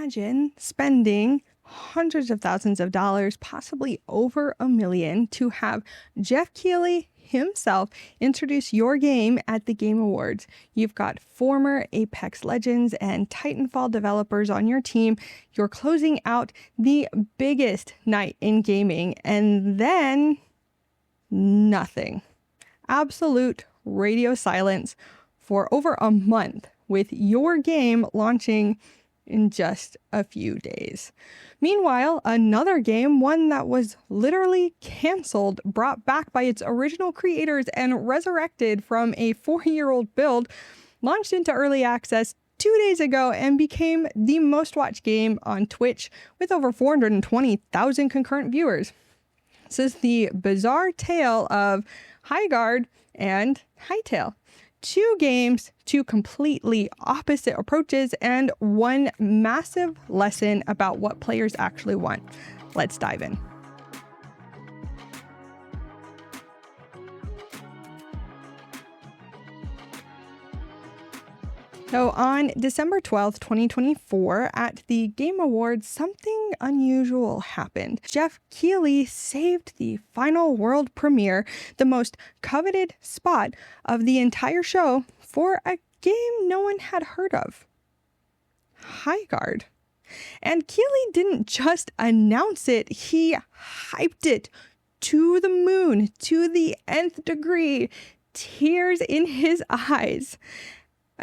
imagine spending hundreds of thousands of dollars, possibly over $1 million, to have Geoff Keighley himself introduce your game at the Game Awards? You've got former Apex Legends and Titanfall developers on your team. You're closing out the biggest night in gaming, and then nothing. Absolute radio silence for over a month, with your game launching in just a few days. Meanwhile, another game, one that was literally canceled, brought back by its original creators and resurrected from a 4-year-old build, launched into early access 2 days ago and became the most watched game on Twitch with over 420,000 concurrent viewers. This is the bizarre tale of Highguard and Hytale. 2 games, 2 completely opposite approaches, and one massive lesson about what players actually want. Let's dive in. So on December 12th, 2024, at the Game Awards, something unusual happened. Geoff Keighley saved the final world premiere, the most coveted spot of the entire show, for a game no one had heard of: Highguard. And Keighley didn't just announce it, he hyped it to the moon, to the nth degree, tears in his eyes.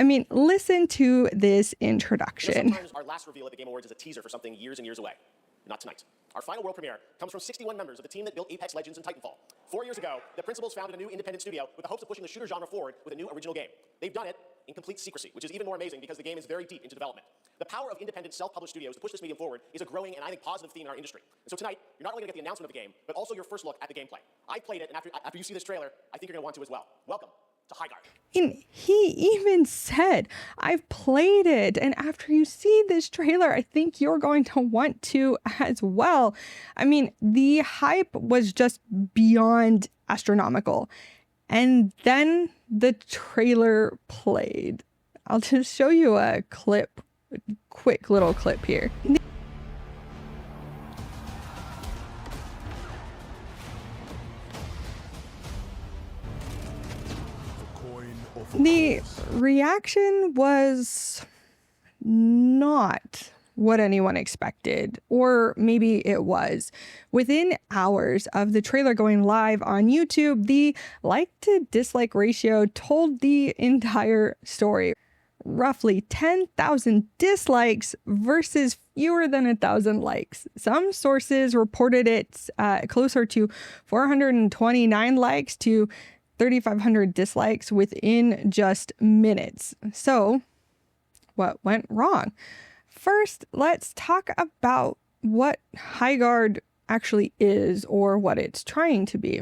I mean, listen to this introduction. Sometimes our last reveal at the Game Awards is a teaser for something years and years away. Not tonight. Our final world premiere comes from 61 members of the team that built Apex Legends and Titanfall. 4 years ago, the principals founded a new independent studio with the hopes of pushing the shooter genre forward with a new original game. They've done it in complete secrecy, which is even more amazing because the game is very deep into development. The power of independent self-published studios to push this medium forward is a growing and I think positive theme in our industry. And so tonight, you're not only going to get the announcement of the game, but also your first look at the gameplay. I played it, and after you see this trailer, I think you're going to want to as well. Welcome to Highguard. And he even said, I've played it, and after you see this trailer, I think you're going to want to as well. I mean, the hype was just beyond astronomical. And then the trailer played. I'll just show you a clip, a quick little clip here. The reaction was not what anyone expected, or maybe it was. Within hours of the trailer going live on YouTube, the like to dislike ratio told the entire story. Roughly 10,000 dislikes versus fewer than 1,000 likes. Some sources reported it closer to 429 likes to 3,500 dislikes within just minutes. So, what went wrong? First, let's talk about what Highguard actually is, or what it's trying to be.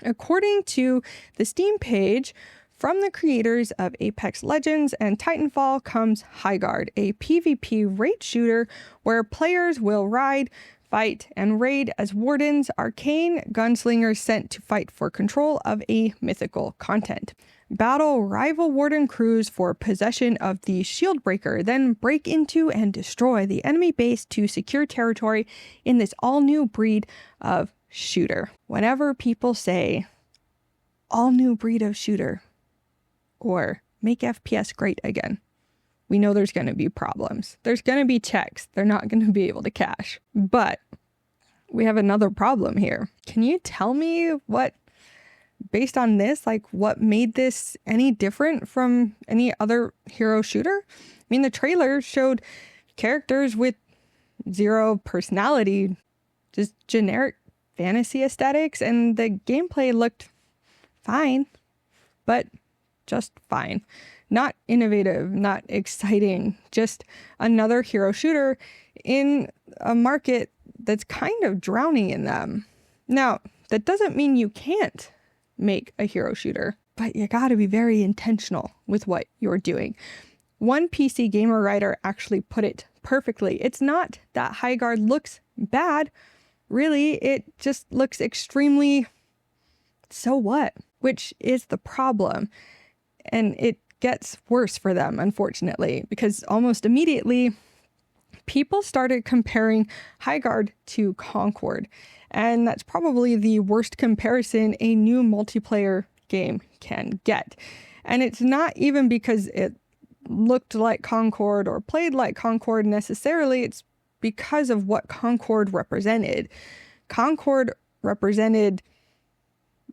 According to the Steam page, from the creators of Apex Legends and Titanfall comes Highguard, a PvP raid shooter where players will ride, fight, and raid as wardens, arcane gunslingers sent to fight for control of a mythical content. Battle rival warden crews for possession of the Shieldbreaker, then break into and destroy the enemy base to secure territory in this all-new breed of shooter. Whenever people say, all-new breed of shooter, or make FPS great again, we know there's going to be problems. There's going to be checks they're not going to be able to cache. But we have another problem here. Can you tell me what, based on this, like what made this any different from any other hero shooter? I mean, the trailer showed characters with zero personality, just generic fantasy aesthetics, and the gameplay looked fine, but just fine. Not innovative, not exciting, just another hero shooter in a market that's kind of drowning in them. Now, that doesn't mean you can't make a hero shooter, but you gotta be very intentional with what you're doing. One PC Gamer writer actually put it perfectly. It's not that Highguard looks bad, really, it just looks extremely so what, which is the problem. And it gets worse for them, unfortunately, because almost immediately people started comparing Highguard to Concord. And that's probably the worst comparison a new multiplayer game can get. And it's not even because it looked like Concord or played like Concord necessarily. It's because of what Concord represented. Concord represented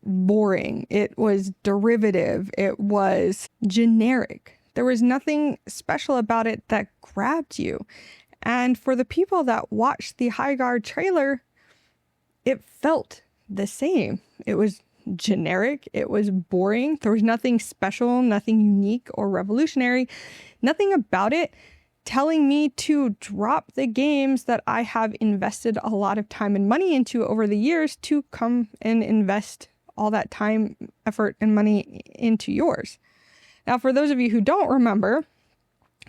boring. It was derivative. It was generic. There was nothing special about it that grabbed you. And for the people that watched the Highguard trailer, it felt the same. It was generic. It was boring. There was nothing special, nothing unique or revolutionary, nothing about it telling me to drop the games that I have invested a lot of time and money into over the years to come and invest all that time, effort, and money into yours. Now, for those of you who don't remember,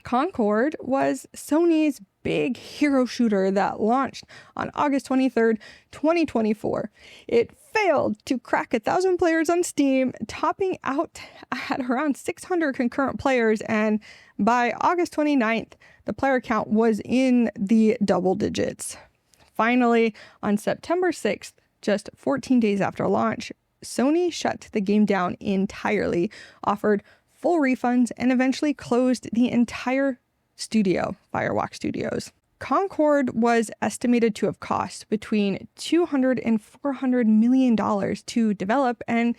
Concord was Sony's big hero shooter that launched on August 23rd, 2024. It failed to crack 1,000 players on Steam, topping out at around 600 concurrent players, and by August 29th, the player count was in the double digits. Finally, on September 6th, just 14 days after launch, Sony shut the game down entirely, offered full refunds, and eventually closed the entire studio, Firewalk Studios. Concord was estimated to have cost between $200 and $400 million to develop, and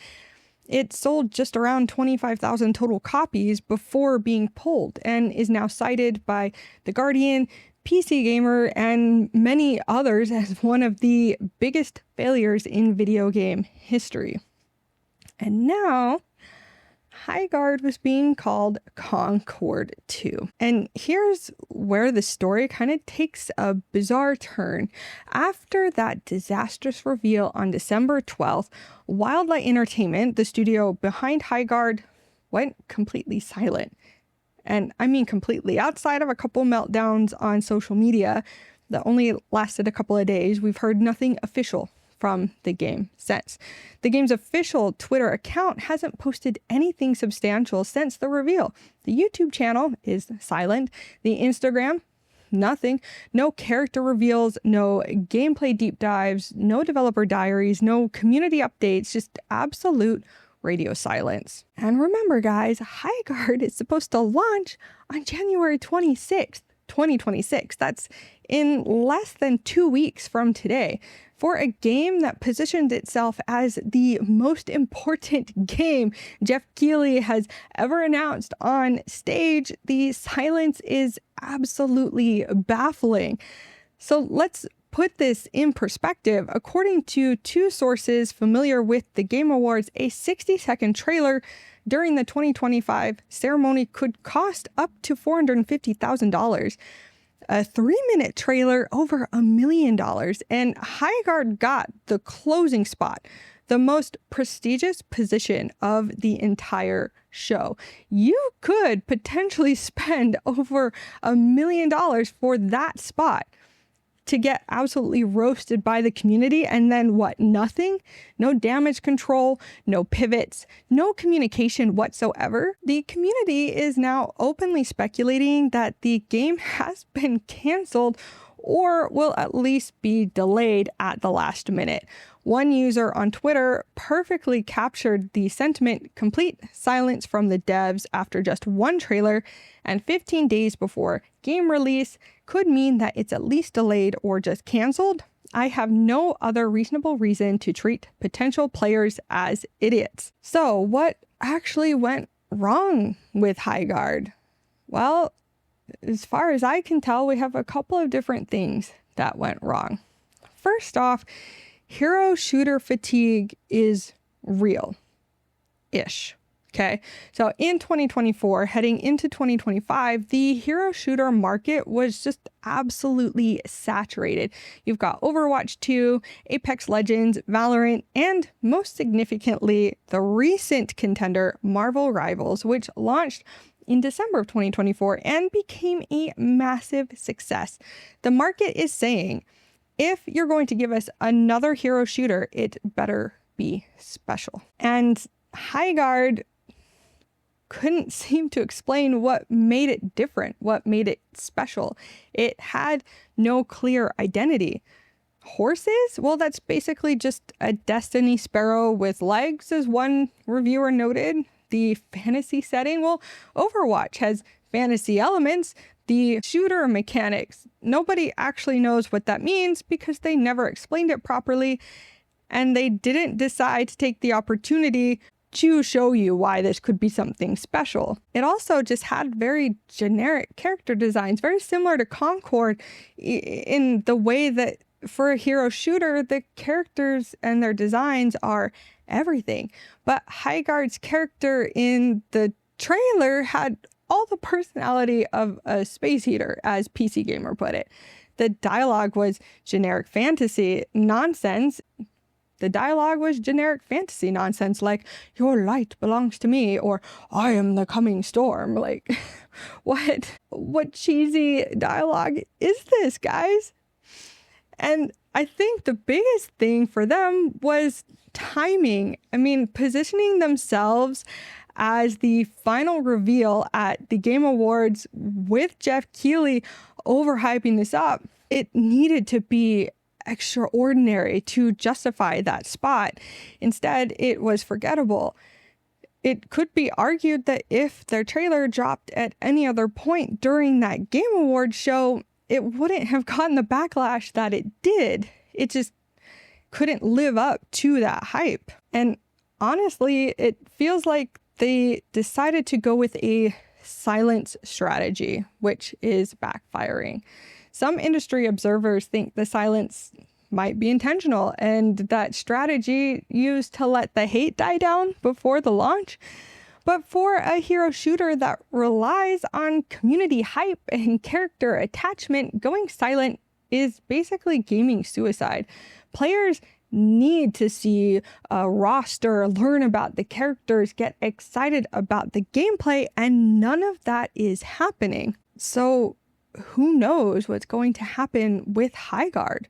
it sold just around 25,000 total copies before being pulled, and is now cited by The Guardian, PC Gamer, and many others as one of the biggest failures in video game history. And now, Highguard was being called Concord 2. And here's where the story kind of takes a bizarre turn. After that disastrous reveal on December 12th, Wildlight Entertainment, the studio behind Highguard, went completely silent. And I mean completely. Outside of a couple meltdowns on social media that only lasted a couple of days, we've heard nothing official from the game since. The game's official Twitter account hasn't posted anything substantial since the reveal. The YouTube channel is silent. The Instagram, nothing. No character reveals, no gameplay deep dives, no developer diaries, no community updates, just absolute radio silence. And remember, guys, Highguard is supposed to launch on January 26th, 2026. That's in less than 2 weeks from today. For a game that positioned itself as the most important game Geoff Keighley has ever announced on stage, the silence is absolutely baffling. So let's put this in perspective. According to two sources familiar with the Game Awards, a 60-second trailer during the 2025 ceremony could cost up to $450,000. A 3-minute trailer over $1 million, and Highguard got the closing spot, the most prestigious position of the entire show. You could potentially spend over $1 million for that spot to get absolutely roasted by the community, and then what? Nothing? No damage control, no pivots, no communication whatsoever. The community is now openly speculating that the game has been canceled or will at least be delayed at the last minute. One user on Twitter perfectly captured the sentiment: complete silence from the devs after just one trailer, and 15 days before game release could mean that it's at least delayed or just canceled. I have no other reasonable reason to treat potential players as idiots. So what actually went wrong with Highguard? Well, as far as I can tell, we have a couple of different things that went wrong. First off, hero shooter fatigue is real-ish. Okay, so in 2024, heading into 2025, the hero shooter market was just absolutely saturated. You've got Overwatch 2, Apex Legends, Valorant, and most significantly, the recent contender Marvel Rivals, which launched in December of 2024 and became a massive success. The market is saying, if you're going to give us another hero shooter, it better be special. And Highguard couldn't seem to explain what made it different, what made it special. It had no clear identity. Horses? Well, that's basically just a destiny sparrow with legs, as one reviewer noted. The fantasy setting? Well, Overwatch has fantasy elements. The shooter mechanics, nobody actually knows what that means because they never explained it properly, and they didn't decide to take the opportunity to show you why this could be something special. It also just had very generic character designs, very similar to Concord in the way that for a hero shooter, the characters and their designs are everything. But Highguard's character in the trailer had all the personality of a space heater, as PC Gamer put it. The dialogue was generic fantasy nonsense. Like, your light belongs to me, or I am the coming storm. Like, what cheesy dialogue is this, guys? And I think the biggest thing for them was timing. I mean, positioning themselves as the final reveal at the Game Awards with Geoff Keighley overhyping this up, it needed to be extraordinary to justify that spot. Instead, it was forgettable. It could be argued that if their trailer dropped at any other point during that Game Awards show, it wouldn't have gotten the backlash that it did. It just couldn't live up to that hype. And honestly, it feels like they decided to go with a silence strategy, which is backfiring. Some industry observers think the silence might be intentional and that strategy used to let the hate die down before the launch. But for a hero shooter that relies on community hype and character attachment, going silent is basically gaming suicide. Players need to see a roster, learn about the characters, get excited about the gameplay, and none of that is happening. So who knows what's going to happen with Highguard?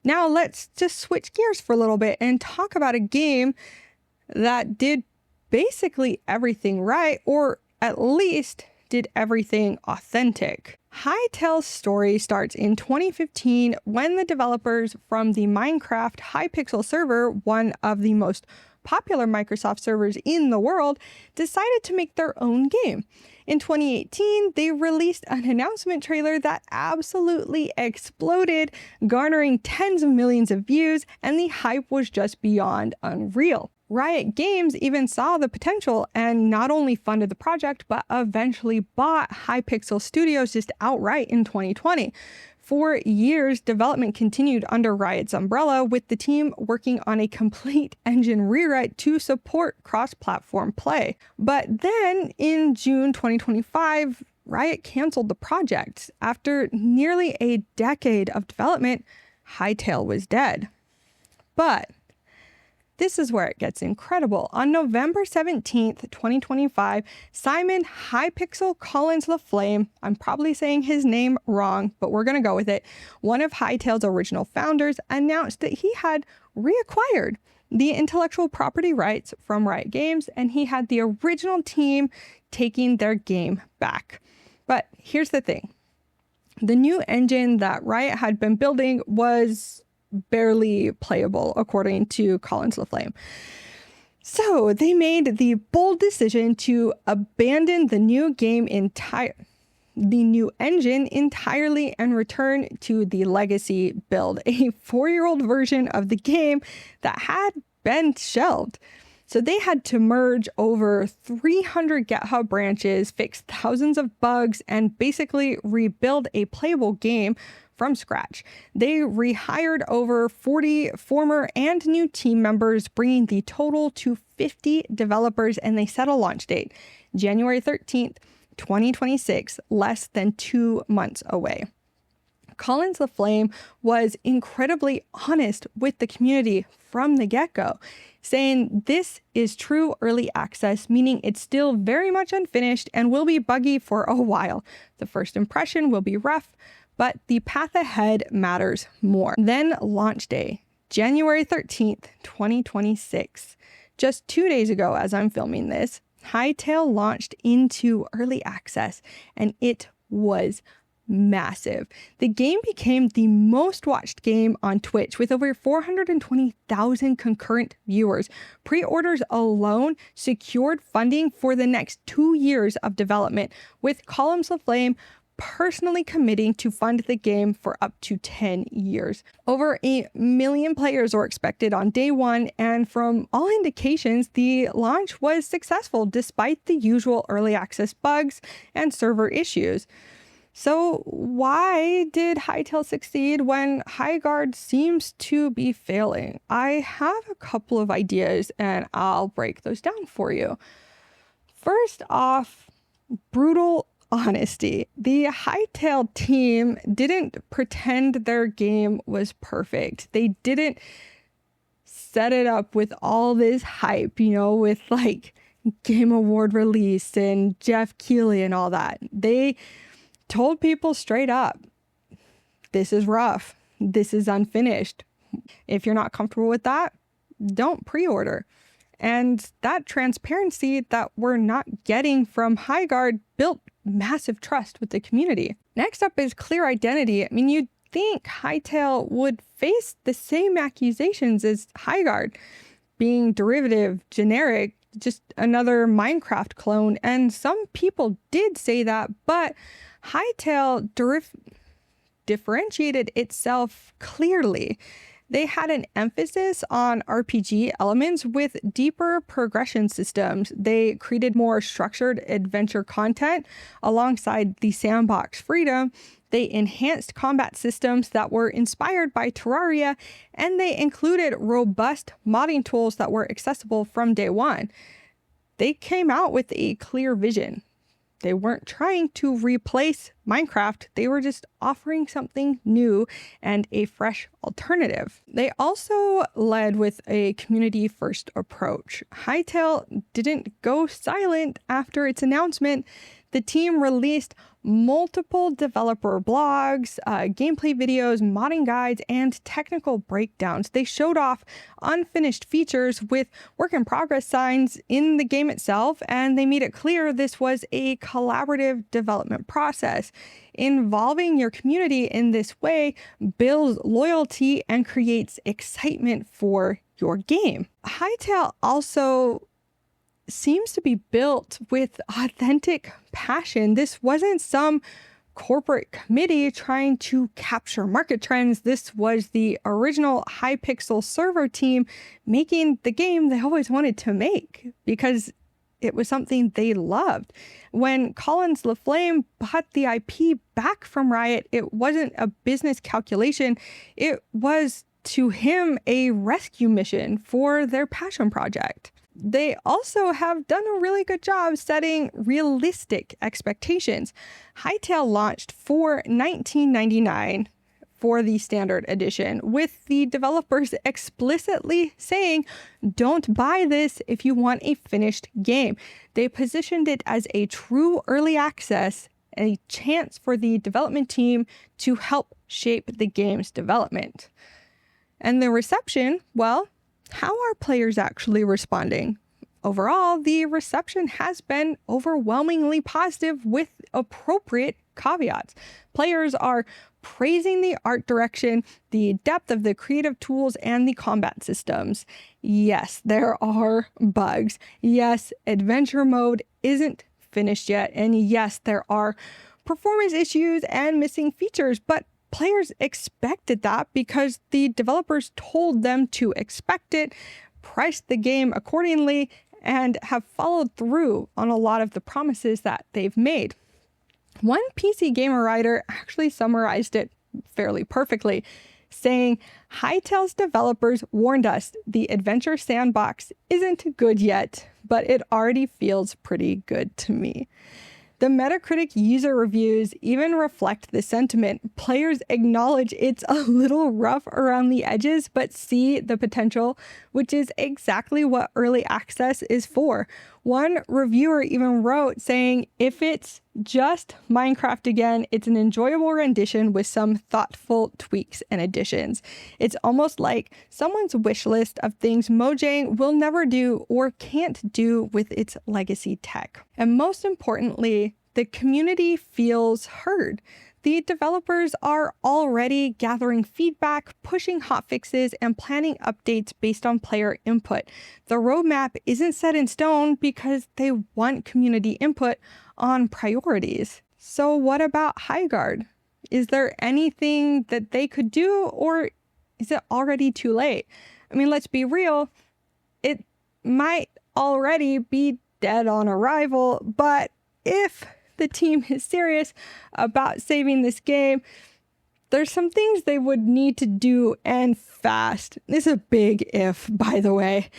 Now let's just switch gears for a little bit and talk about a game that did basically everything right, or at least did everything authentic. Hytale's story starts in 2015 when the developers from the Minecraft Hypixel server, one of the most popular Microsoft servers in the world, decided to make their own game. In 2018, they released an announcement trailer that absolutely exploded, garnering tens of millions of views, and the hype was just beyond unreal. Riot Games even saw the potential and not only funded the project, but eventually bought Hypixel Studios just outright in 2020. For years, development continued under Riot's umbrella, with the team working on a complete engine rewrite to support cross-platform play. But then, in June 2025, Riot canceled the project. After nearly a decade of development, Hytale was dead. But this is where it gets incredible. On November 17th, 2025, Simon Hypixel Collins LaFlame, I'm probably saying his name wrong, but we're going to go with it, one of Hytale's original founders, announced that he had reacquired the intellectual property rights from Riot Games, and he had the original team taking their game back. But here's the thing. The new engine that Riot had been building was barely playable, according to Collins LaFlame. So they made the bold decision to abandon the new engine entirely and return to the legacy build, a 4-year-old version of the game that had been shelved. So they had to merge over 300 GitHub branches, fix thousands of bugs, and basically rebuild a playable game from scratch. They rehired over 40 former and new team members, bringing the total to 50 developers, and they set a launch date, January 13th, 2026, less than 2 months away. Collins LaFlame was incredibly honest with the community from the get-go, saying this is true early access, meaning it's still very much unfinished and will be buggy for a while. The first impression will be rough, but the path ahead matters more. Then launch day, January 13th, 2026. Just 2 days ago, as I'm filming this, Hytale launched into early access, and it was massive. The game became the most watched game on Twitch with over 420,000 concurrent viewers. Pre-orders alone secured funding for the next 2 years of development, with Columns of Flame personally committing to fund the game for up to 10 years. Over 1 million players were expected on day one, and from all indications, the launch was successful despite the usual early access bugs and server issues. So why did Hytale succeed when Highguard seems to be failing? I have a couple of ideas and I'll break those down for you. First off, brutal honesty. The Hytale team didn't pretend their game was perfect. They didn't set it up with all this hype, with like Game Award release and Geoff Keighley and all that. They told people straight up, this is rough. This is unfinished. If you're not comfortable with that, don't pre-order. And that transparency that we're not getting from Highguard built massive trust with the community. Next up is clear identity. I mean, you'd think Hytale would face the same accusations as Highguard, being derivative, generic, just another Minecraft clone. And some people did say that, but Hytale differentiated itself clearly. They had an emphasis on RPG elements with deeper progression systems. They created more structured adventure content alongside the sandbox freedom. They enhanced combat systems that were inspired by Terraria, and they included robust modding tools that were accessible from day one. They came out with a clear vision. They weren't trying to replace Minecraft. They were just offering something new and a fresh alternative. They also led with a community-first approach. Hytale didn't go silent after its announcement. The team released multiple developer blogs, gameplay videos, modding guides, and technical breakdowns. They showed off unfinished features with work in progress signs in the game itself, and they made it clear this was a collaborative development process. Involving your community in this way builds loyalty and creates excitement for your game. Hytale also seems to be built with authentic passion. This wasn't some corporate committee trying to capture market trends. This was the original Hypixel server team making the game they always wanted to make because it was something they loved. When Collins LaFlame bought the IP back from Riot, it wasn't a business calculation. It was, to him, a rescue mission for their passion project. They also have done a really good job setting realistic expectations. Hytale launched for $19.99 for the standard edition, with the developers explicitly saying, don't buy this if you want a finished game. They positioned it as a true early access, a chance for the development team to help shape the game's development. And the reception, well, how are players actually responding? Overall, the reception has been overwhelmingly positive with appropriate caveats. Players are praising the art direction, the depth of the creative tools, and the combat systems. Yes, there are bugs. Yes, adventure mode isn't finished yet. And yes, there are performance issues and missing features, but players expected that because the developers told them to expect it, priced the game accordingly, and have followed through on a lot of the promises that they've made. One PC Gamer writer actually summarized it fairly perfectly, saying, Hytale's developers warned us the adventure sandbox isn't good yet, but it already feels pretty good to me. The Metacritic user reviews even reflect the sentiment. Players acknowledge it's a little rough around the edges, but see the potential, which is exactly what early access is for. One reviewer even wrote saying, if it's just Minecraft again, it's an enjoyable rendition with some thoughtful tweaks and additions. It's almost like someone's wish list of things Mojang will never do or can't do with its legacy tech. And most importantly, the community feels heard. The developers are already gathering feedback, pushing hotfixes, and planning updates based on player input. The roadmap isn't set in stone because they want community input on priorities. So what about Highguard? Is there anything that they could do, or is it already too late? I mean, let's be real, it might already be dead on arrival, but if the team is serious about saving this game, there's some things they would need to do, and fast. This is a big if, by the way.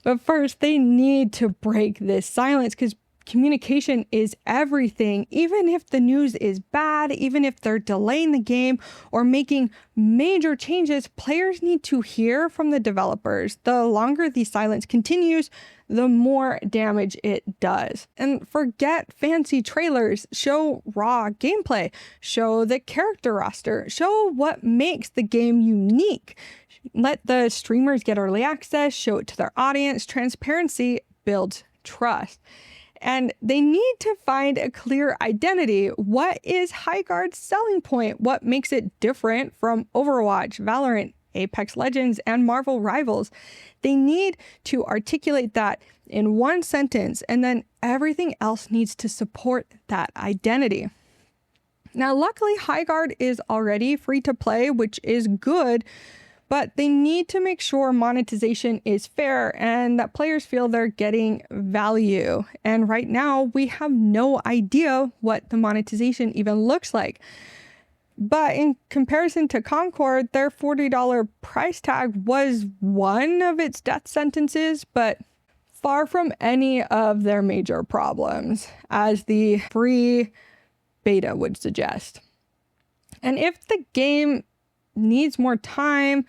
But first, they need to break this silence, because communication is everything. Even if the news is bad, even if they're delaying the game or making major changes, players need to hear from the developers. The longer the silence continues, the more damage it does. And forget fancy trailers. Show raw gameplay. Show the character roster. Show what makes the game unique. Let the streamers get early access. Show it to their audience. Transparency builds trust. And they need to find a clear identity. What is Highguard's selling point? What makes it different from Overwatch, Valorant, Apex Legends, and Marvel Rivals? They need to articulate that in one sentence, and then everything else needs to support that identity. Now, luckily, Highguard is already free to play, which is good, but they need to make sure monetization is fair and that players feel they're getting value. And right now, we have no idea what the monetization even looks like. But in comparison to Concord, their $40 price tag was one of its death sentences, but far from any of their major problems, as the free beta would suggest. And if the game needs more time,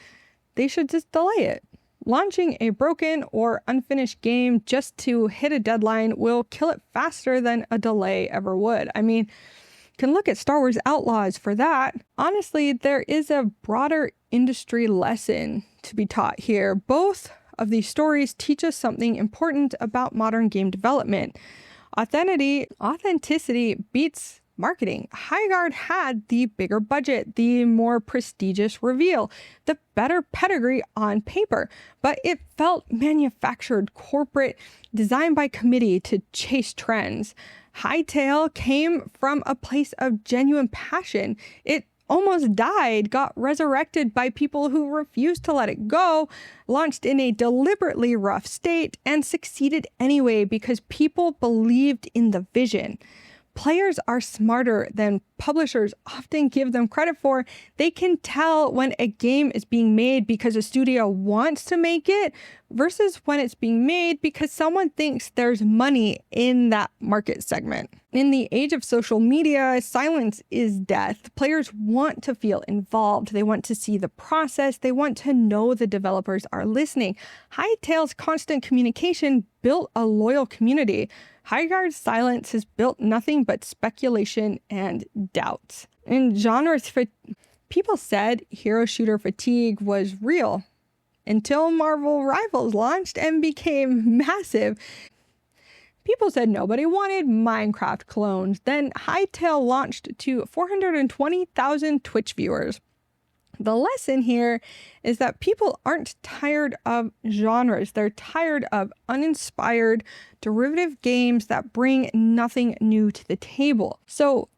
they should just delay it. Launching a broken or unfinished game just to hit a deadline will kill it faster than a delay ever would. I mean, you can look at Star Wars Outlaws for that. Honestly, there is a broader industry lesson to be taught here. Both of these stories teach us something important about modern game development. Authenticity beats marketing. Highguard had the bigger budget, the more prestigious reveal, the better pedigree on paper, but it felt manufactured, corporate, designed by committee to chase trends. Hytale came from a place of genuine passion. It almost died, got resurrected by people who refused to let it go, launched in a deliberately rough state, and succeeded anyway because people believed in the vision. Players are smarter than publishers often give them credit for. They can tell when a game is being made because a studio wants to make it versus when it's being made because someone thinks there's money in that market segment. In the age of social media, silence is death. Players want to feel involved. They want to see the process. They want to know the developers are listening. Hytale's constant communication built a loyal community. Highguard's silence has built nothing but speculation and doubts. In genres, people said hero shooter fatigue was real until Marvel Rivals launched and became massive. People said nobody wanted Minecraft clones. Then Hytale launched to 420,000 Twitch viewers. The lesson here is that people aren't tired of genres. They're tired of uninspired, derivative games that bring nothing new to the table. So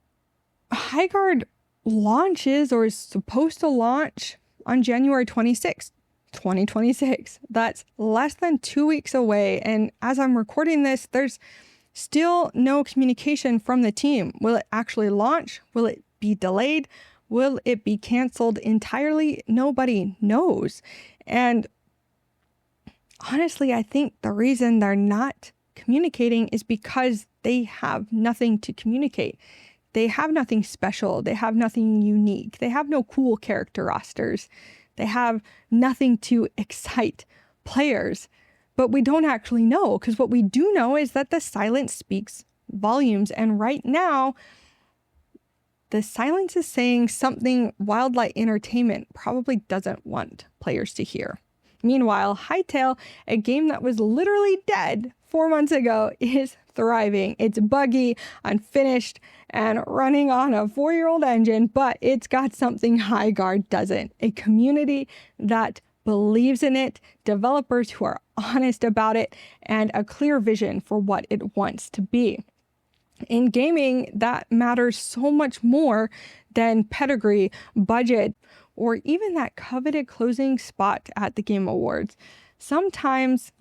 Highguard launches, or is supposed to launch, on January 26th, 2026. That's less than 2 weeks away. And as I'm recording this, there's still no communication from the team. Will it actually launch? Will it be delayed? Will it be canceled entirely? Nobody knows. And honestly, I think the reason they're not communicating is because they have nothing to communicate. They have nothing special. They have nothing unique. They have no cool character rosters. They have nothing to excite players. But we don't actually know, because what we do know is that the silence speaks volumes. And right now, the silence is saying something Wildlight Entertainment probably doesn't want players to hear. Meanwhile, Hytale, a game that was literally dead 4 months ago, is thriving. It's buggy, unfinished, and running on a 4-year-old engine, but it's got something Highguard doesn't. A community that believes in it, developers who are honest about it, and a clear vision for what it wants to be. In gaming, that matters so much more than pedigree, budget, or even that coveted closing spot at the Game Awards. Sometimes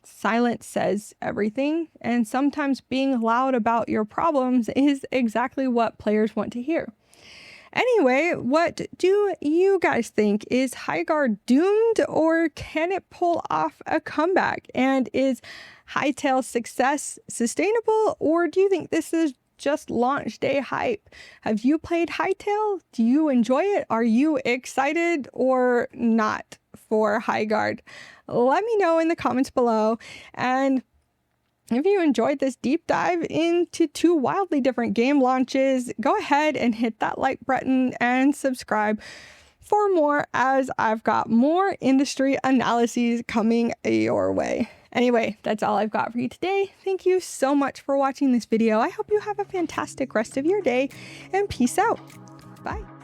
silence says everything, and sometimes being loud about your problems is exactly what players want to hear. Anyway, what do you guys think? Is Highguard doomed, or can it pull off a comeback? And is Hytale's success sustainable, or do you think this is just launch day hype? Have you played Hytale? Do you enjoy it? Are you excited or not for Highguard? Let me know in the comments below. And if you enjoyed this deep dive into 2 wildly different game launches, go ahead and hit that like button and subscribe for more, as I've got more industry analyses coming your way. Anyway, that's all I've got for you today. Thank you so much for watching this video. I hope you have a fantastic rest of your day, and peace out. Bye.